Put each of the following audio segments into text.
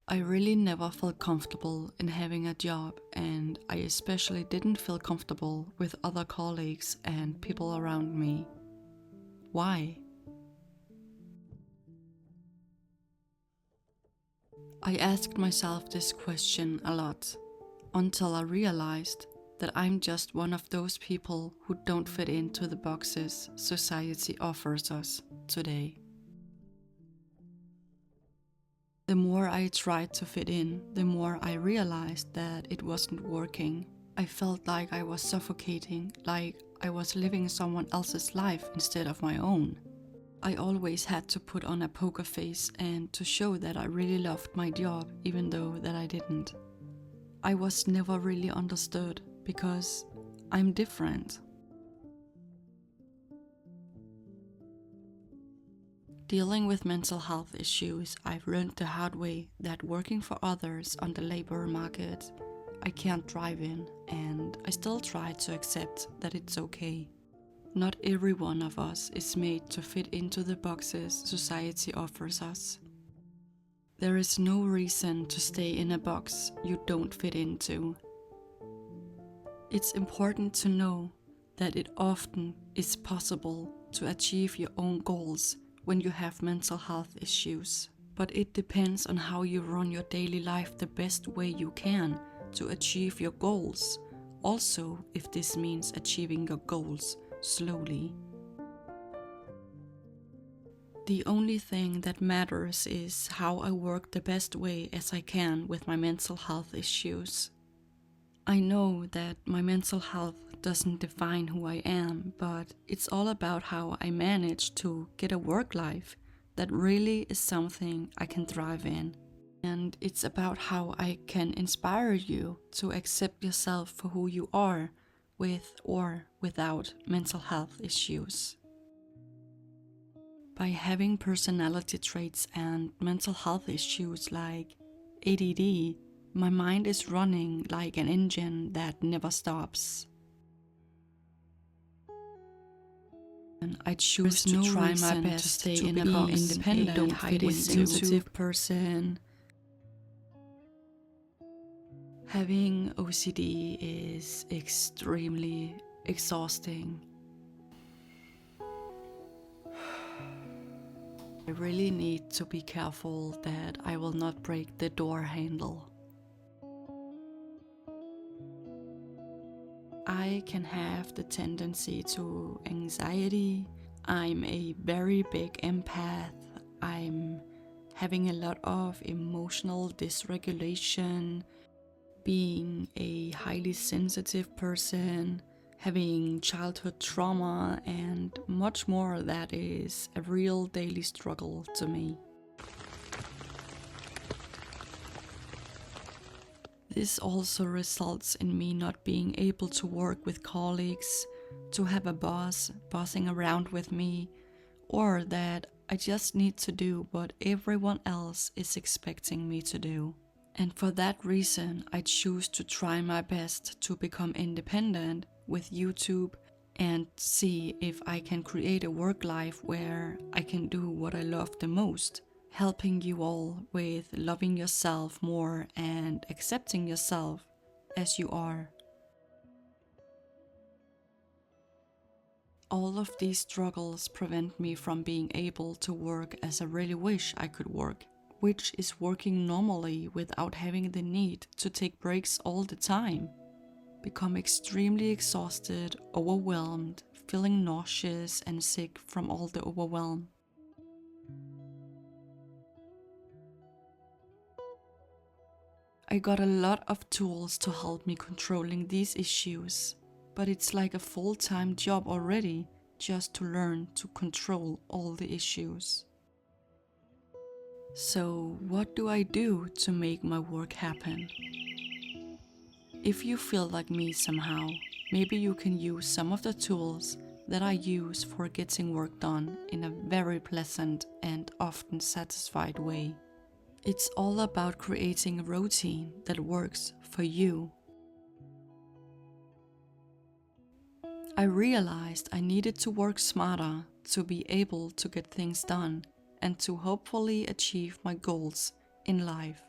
I really never felt comfortable in having a job, and I especially didn't feel comfortable with other colleagues and people around me. Why? I asked myself this question a lot, until I realized that I'm just one of those people who don't fit into the boxes society offers us today. The more I tried to fit in, the more I realized that it wasn't working. I felt like I was suffocating, like I was living someone else's life instead of my own. I always had to put on a poker face and to show that I really loved my job, even though that I didn't. I was never really understood because I'm different. Dealing with mental health issues, I've learned the hard way that working for others on the labor market, I can't thrive in, and I still try to accept that it's okay. Not every one of us is made to fit into the boxes society offers us. There is no reason to stay in a box you don't fit into. It's important to know that it often is possible to achieve your own goals when you have mental health issues. But it depends on how you run your daily life the best way you can to achieve your goals. Also, if this means achieving your goals slowly. The only thing that matters is how I work the best way as I can with my mental health issues. I know that my mental health doesn't define who I am, but it's all about how I manage to get a work life that really is something I can thrive in. And it's about how I can inspire you to accept yourself for who you are, with or without mental health issues. By having personality traits and mental health issues like ADD, my mind is running like an engine that never stops. And I choose to try my best to stay in a box, independent, highly sensitive person. Having OCD is extremely exhausting. I really need to be careful that I will not break the door handle. I can have the tendency to anxiety. I'm a very big empath. I'm having a lot of emotional dysregulation, being a highly sensitive person, having childhood trauma, and much more that is a real daily struggle to me. This also results in me not being able to work with colleagues, to have a boss bossing around with me, or that I just need to do what everyone else is expecting me to do. And for that reason, I choose to try my best to become independent with YouTube and see if I can create a work life where I can do what I love the most, helping you all with loving yourself more and accepting yourself as you are. All of these struggles prevent me from being able to work as I really wish I could work, which is working normally without having the need to take breaks all the time. Become extremely exhausted, overwhelmed, feeling nauseous and sick from all the overwhelm. I got a lot of tools to help me controlling these issues, but it's like a full-time job already just to learn to control all the issues. So what do I do to make my work happen? If you feel like me somehow, maybe you can use some of the tools that I use for getting work done in a very pleasant and often satisfied way. It's all about creating a routine that works for you. I realized I needed to work smarter to be able to get things done and to hopefully achieve my goals in life.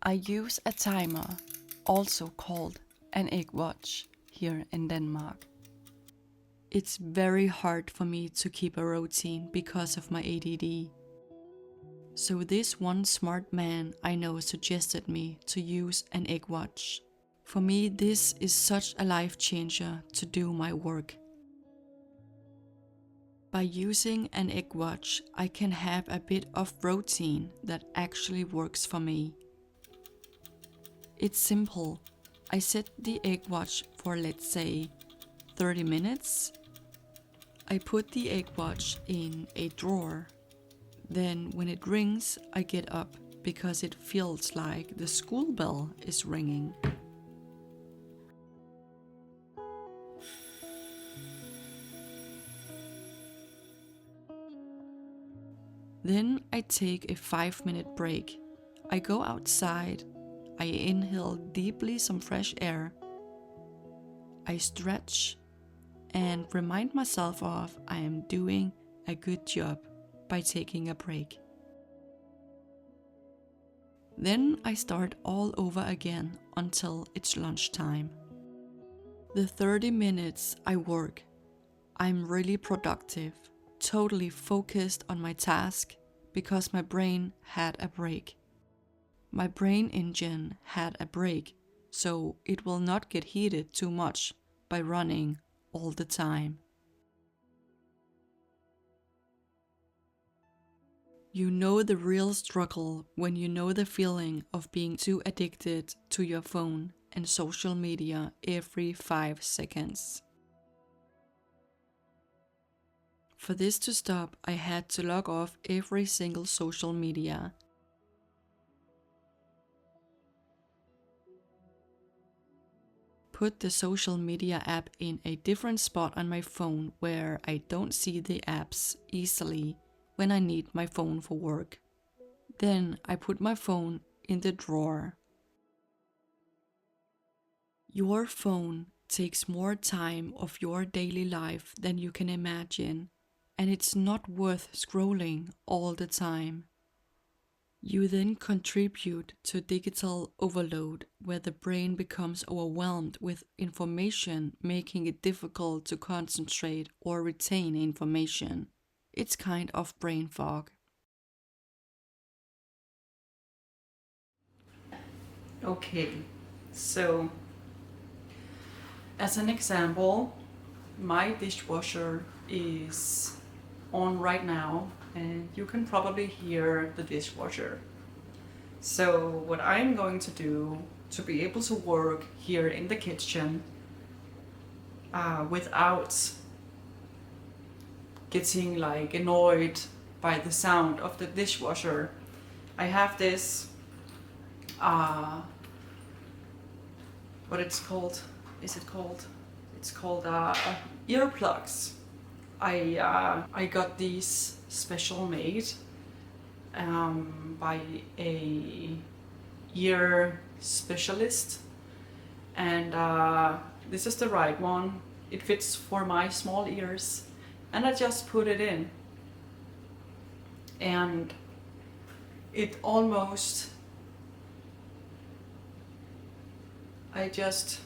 I use a timer, also called an egg watch, here in Denmark. It's very hard for me to keep a routine because of my ADD. So this one smart man I know suggested me to use an egg watch. For me, this is such a life changer to do my work. By using an egg watch, I can have a bit of routine that actually works for me. It's simple. I set the egg watch for, let's say, 30 minutes. I put the egg watch in a drawer. Then when it rings, I get up because it feels like the school bell is ringing. Then I take a 5-minute break. I go outside. I inhale deeply some fresh air. I stretch and remind myself of I am doing a good job by taking a break. Then I start all over again until it's lunchtime. The 30 minutes I work, I'm really productive, totally focused on my task because my brain had a break. My brain engine had a break, so it will not get heated too much by running all the time. You know the real struggle when you know the feeling of being too addicted to your phone and social media every 5 seconds. For this to stop, I had to log off every single social media. Put the social media app in a different spot on my phone where I don't see the apps easily when I need my phone for work. Then I put my phone in the drawer. Your phone takes more time of your daily life than you can imagine, and it's not worth scrolling all the time. You then contribute to digital overload, where the brain becomes overwhelmed with information, making it difficult to concentrate or retain information. It's kind of brain fog. Okay, so as an example, my dishwasher is on right now, and you can probably hear the dishwasher. So what I'm going to do to be able to work here in the kitchen without getting like annoyed by the sound of the dishwasher, I have this what it's called? Is it called? It's called earplugs. I got these special made by a ear specialist, and this is the right one. It fits for my small ears, and I just put it in, and it almost, I just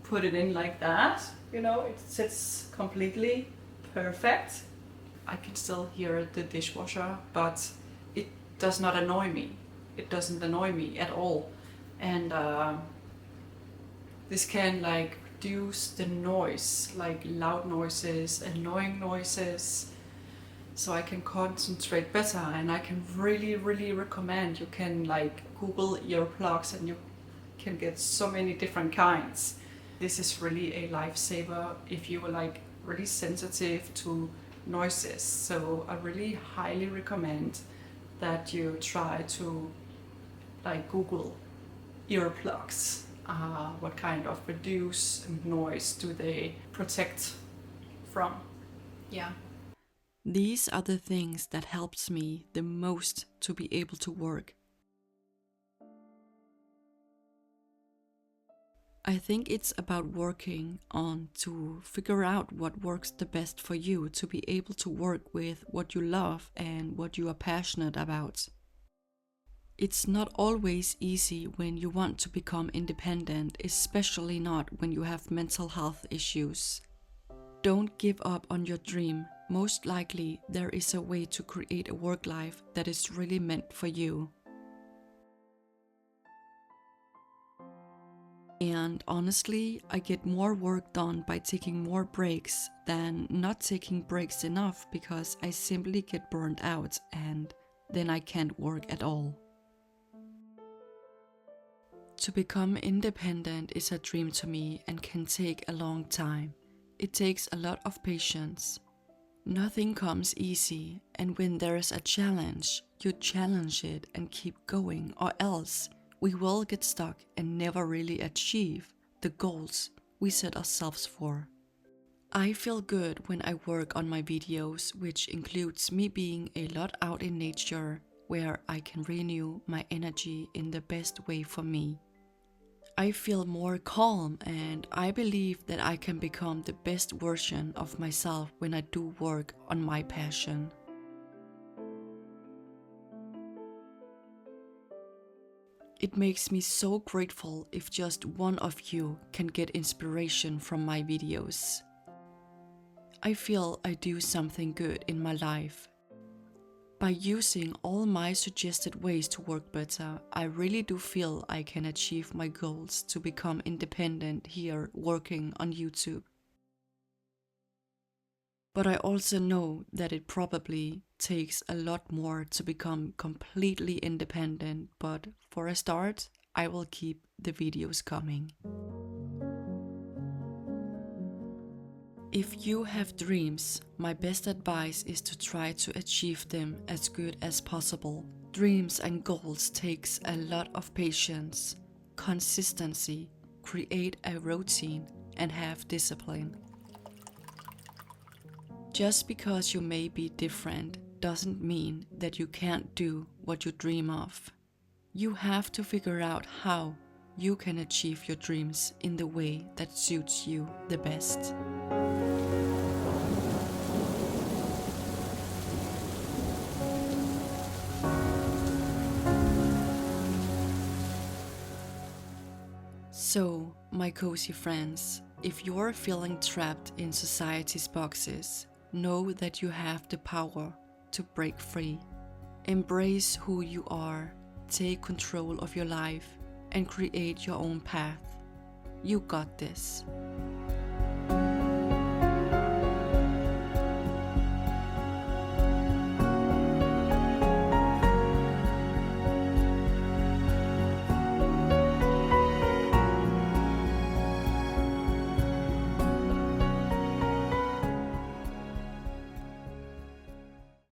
put it in like that, you know, it sits completely perfect. I can still hear the dishwasher, but it does not annoy me. It doesn't annoy me at all. And this can like reduce the noise, like loud noises, annoying noises, so I can concentrate better. And I can really recommend, you can like Google earplugs and you can get so many different kinds. This is really a lifesaver if you are like really sensitive to noises. So I really highly recommend that you try to like Google earplugs. What kind of reduce noise do they protect from? Yeah. These are the things that helps me the most to be able to work. I think it's about working on to figure out what works the best for you to be able to work with what you love and what you are passionate about. It's not always easy when you want to become independent, especially not when you have mental health issues. Don't give up on your dream. Most likely, there is a way to create a work life that is really meant for you. And honestly, I get more work done by taking more breaks than not taking breaks enough because I simply get burned out and then I can't work at all. To become independent is a dream to me and can take a long time. It takes a lot of patience. Nothing comes easy, and when there is a challenge, you challenge it and keep going, or else we will get stuck and never really achieve the goals we set ourselves for. I feel good when I work on my videos, which includes me being a lot out in nature, where I can renew my energy in the best way for me. I feel more calm, and I believe that I can become the best version of myself when I do work on my passion. It makes me so grateful if just one of you can get inspiration from my videos. I feel I do something good in my life. By using all my suggested ways to work better, I really do feel I can achieve my goals to become independent here working on YouTube. But I also know that it probably takes a lot more to become completely independent, but for a start, I will keep the videos coming. If you have dreams, my best advice is to try to achieve them as good as possible. Dreams and goals takes a lot of patience, consistency, create a routine, and have discipline. Just because you may be different doesn't mean that you can't do what you dream of. You have to figure out how you can achieve your dreams in the way that suits you the best. So, my cozy friends, if you're feeling trapped in society's boxes, know that you have the power to break free. Embrace who you are, take control of your life, and create your own path. You got this.